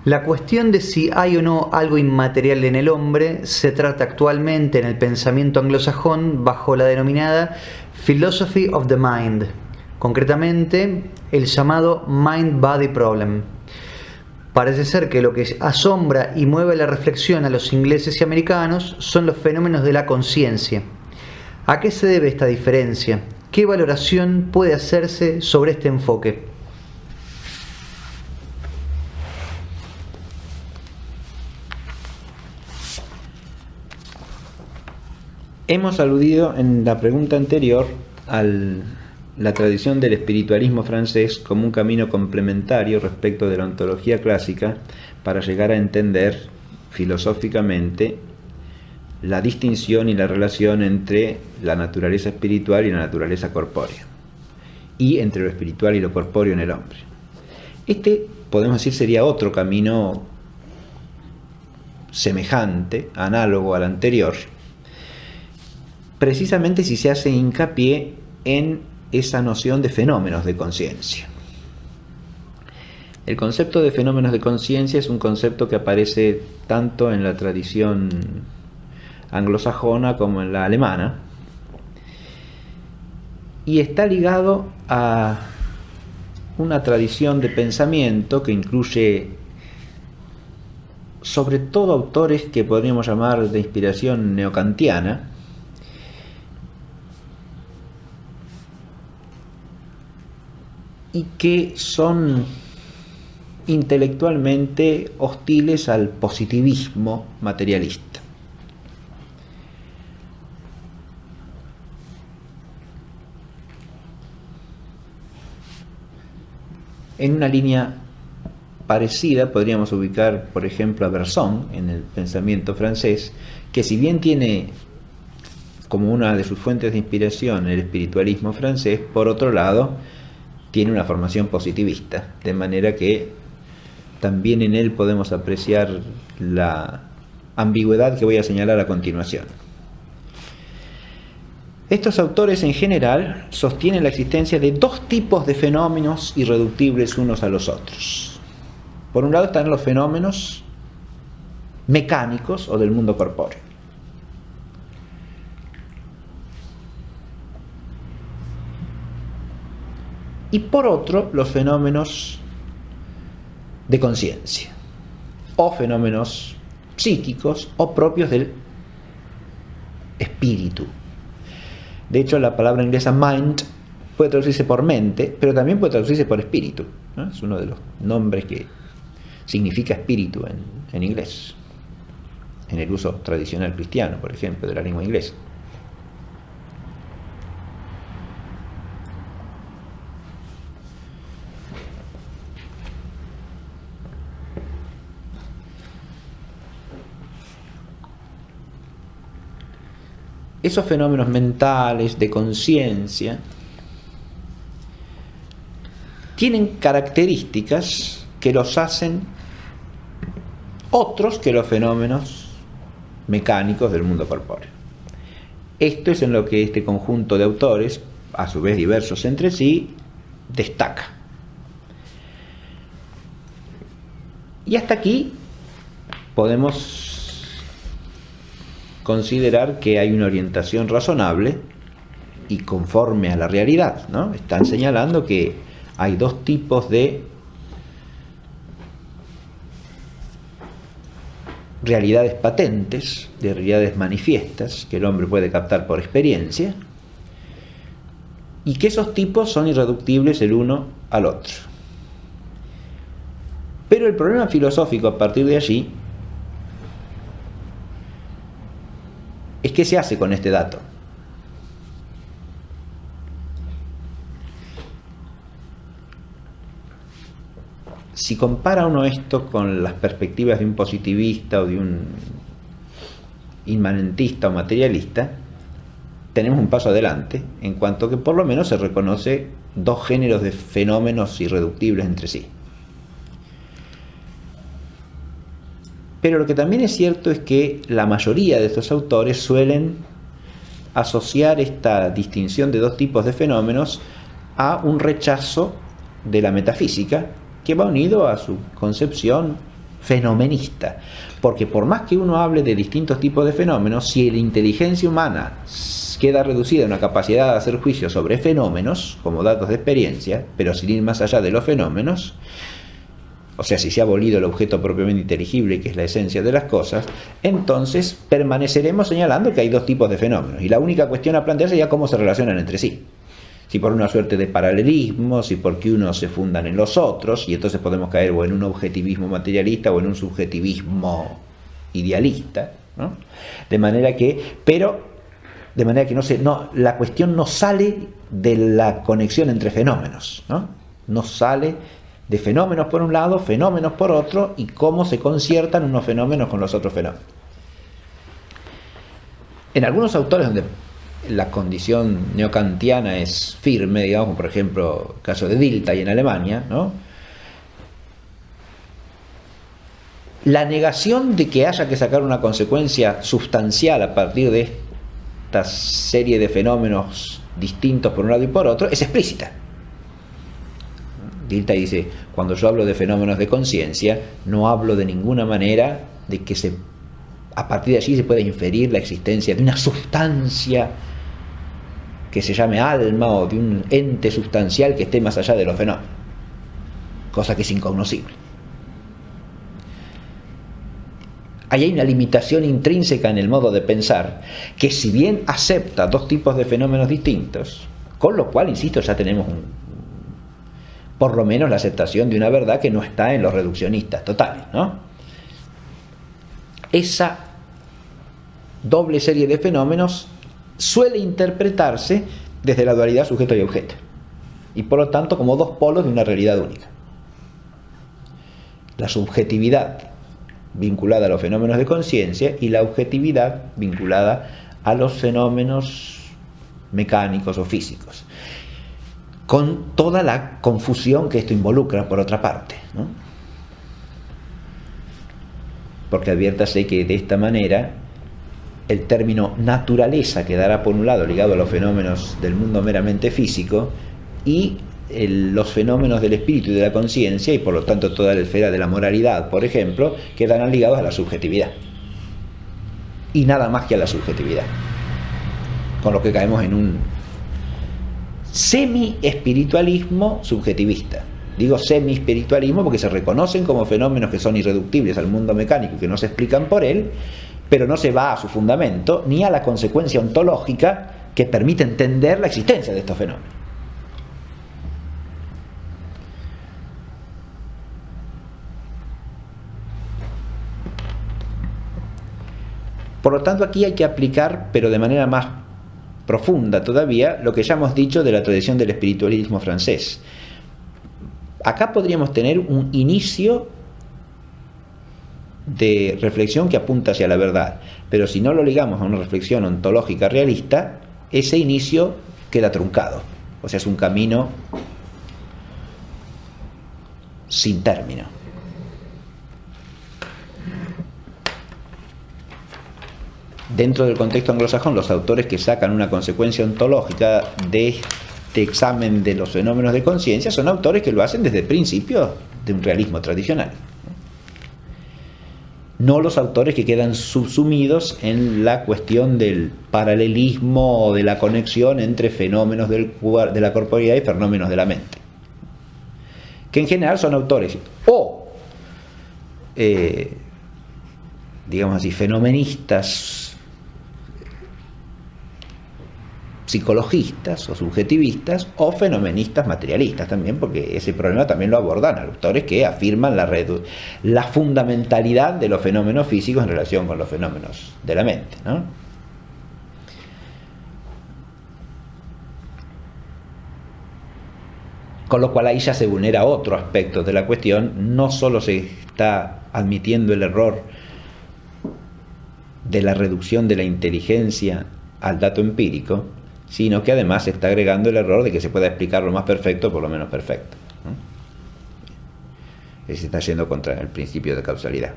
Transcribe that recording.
La cuestión de si hay o no algo inmaterial en el hombre se trata actualmente en el pensamiento anglosajón bajo la denominada Philosophy of the Mind, concretamente el llamado Mind-Body Problem. Parece ser que lo que asombra y mueve la reflexión a los ingleses y americanos son los fenómenos de la conciencia. ¿A qué se debe esta diferencia? ¿Qué valoración puede hacerse sobre este enfoque? Hemos aludido en la pregunta anterior a la tradición del espiritualismo francés como un camino complementario respecto de la ontología clásica para llegar a entender filosóficamente la distinción y la relación entre la naturaleza espiritual y la naturaleza corpórea, y entre lo espiritual y lo corpóreo en el hombre. Este, podemos decir, sería otro camino semejante, análogo al anterior, precisamente si se hace hincapié en esa noción de fenómenos de conciencia. El concepto de fenómenos de conciencia es un concepto que aparece tanto en la tradición anglosajona como en la alemana, y está ligado a una tradición de pensamiento que incluye sobre todo autores que podríamos llamar de inspiración neokantiana, y que son intelectualmente hostiles al positivismo materialista. En una línea parecida podríamos ubicar, por ejemplo, a Bergson en el pensamiento francés, que si bien tiene como una de sus fuentes de inspiración el espiritualismo francés, por otro lado tiene una formación positivista, de manera que también en él podemos apreciar la ambigüedad que voy a señalar a continuación. Estos autores en general sostienen la existencia de dos tipos de fenómenos irreductibles unos a los otros. Por un lado están los fenómenos mecánicos o del mundo corpóreo. Y por otro, los fenómenos de conciencia, o fenómenos psíquicos o propios del espíritu. De hecho, la palabra inglesa mind puede traducirse por mente, pero también puede traducirse por espíritu, ¿no? Es uno de los nombres que significa espíritu en inglés, en el uso tradicional cristiano, por ejemplo, de la lengua inglesa. Esos fenómenos mentales de conciencia tienen características que los hacen otros que los fenómenos mecánicos del mundo corpóreo. Esto es en lo que este conjunto de autores, a su vez diversos entre sí, destaca. Y hasta aquí podemos considerar que hay una orientación razonable y conforme a la realidad, ¿no? Están señalando que hay dos tipos de realidades patentes, de realidades manifiestas que el hombre puede captar por experiencia, y que esos tipos son irreductibles el uno al otro. Pero el problema filosófico a partir de allí es qué se hace con este dato. Si compara uno esto con las perspectivas de un positivista o de un inmanentista o materialista, tenemos un paso adelante, en cuanto que por lo menos se reconoce dos géneros de fenómenos irreductibles entre sí. Pero lo que también es cierto es que la mayoría de estos autores suelen asociar esta distinción de dos tipos de fenómenos a un rechazo de la metafísica que va unido a su concepción fenomenista, porque por más que uno hable de distintos tipos de fenómenos, si la inteligencia humana queda reducida a una capacidad de hacer juicios sobre fenómenos como datos de experiencia, pero sin ir más allá de los fenómenos, o sea, si se ha abolido el objeto propiamente inteligible, que es la esencia de las cosas, entonces permaneceremos señalando que hay dos tipos de fenómenos, y la única cuestión a plantearse ya cómo se relacionan entre sí. Si por una suerte de paralelismo, si porque unos se fundan en los otros, y entonces podemos caer o en un objetivismo materialista o en un subjetivismo idealista, ¿no? De manera que la cuestión no sale de la conexión entre fenómenos, no sale de fenómenos por un lado, fenómenos por otro, y cómo se conciertan unos fenómenos con los otros fenómenos. En algunos autores donde la condición neokantiana es firme, digamos, como por ejemplo el caso de Dilthey en Alemania, ¿no? La negación de que haya que sacar una consecuencia sustancial a partir de esta serie de fenómenos distintos por un lado y por otro es explícita. Dilthey dice, cuando yo hablo de fenómenos de conciencia, no hablo de ninguna manera de que a partir de allí se pueda inferir la existencia de una sustancia que se llame alma o de un ente sustancial que esté más allá de los fenómenos, cosa que es incognoscible. Ahí hay una limitación intrínseca en el modo de pensar, que si bien acepta dos tipos de fenómenos distintos, con lo cual, insisto, ya tenemos por lo menos la aceptación de una verdad que no está en los reduccionistas totales, ¿no? Esa doble serie de fenómenos suele interpretarse desde la dualidad sujeto y objeto, y por lo tanto como dos polos de una realidad única. La subjetividad vinculada a los fenómenos de conciencia y la objetividad vinculada a los fenómenos mecánicos o físicos, con toda la confusión que esto involucra por otra parte, ¿no? Porque adviértase que de esta manera el término naturaleza quedará por un lado ligado a los fenómenos del mundo meramente físico, y los fenómenos del espíritu y de la conciencia, y por lo tanto toda la esfera de la moralidad, por ejemplo, quedarán ligados a la subjetividad, y nada más que a la subjetividad, con lo que caemos en un semi-espiritualismo subjetivista. Digo semi-espiritualismo porque se reconocen como fenómenos que son irreductibles al mundo mecánico y que no se explican por él, pero no se va a su fundamento ni a la consecuencia ontológica que permite entender la existencia de estos fenómenos. Por lo tanto, aquí hay que aplicar, pero de manera más profunda todavía, lo que ya hemos dicho de la tradición del espiritualismo francés. Acá podríamos tener un inicio de reflexión que apunta hacia la verdad, pero si no lo ligamos a una reflexión ontológica realista, ese inicio queda truncado, o sea, es un camino sin término. Dentro del contexto anglosajón, los autores que sacan una consecuencia ontológica de este examen de los fenómenos de conciencia son autores que lo hacen desde el principio de un realismo tradicional, no los autores que quedan subsumidos en la cuestión del paralelismo o de la conexión entre fenómenos de la corporeidad y fenómenos de la mente, que en general son autores o digamos así, fenomenistas psicologistas o subjetivistas, o fenomenistas materialistas también, porque ese problema también lo abordan autores que afirman la fundamentalidad de los fenómenos físicos en relación con los fenómenos de la mente, ¿no? Con lo cual ahí ya se vulnera otro aspecto de la cuestión. No solo se está admitiendo el error de la reducción de la inteligencia al dato empírico, sino que además se está agregando el error de que se pueda explicar lo más perfecto por lo menos perfecto, ¿no? Se está yendo contra el principio de causalidad.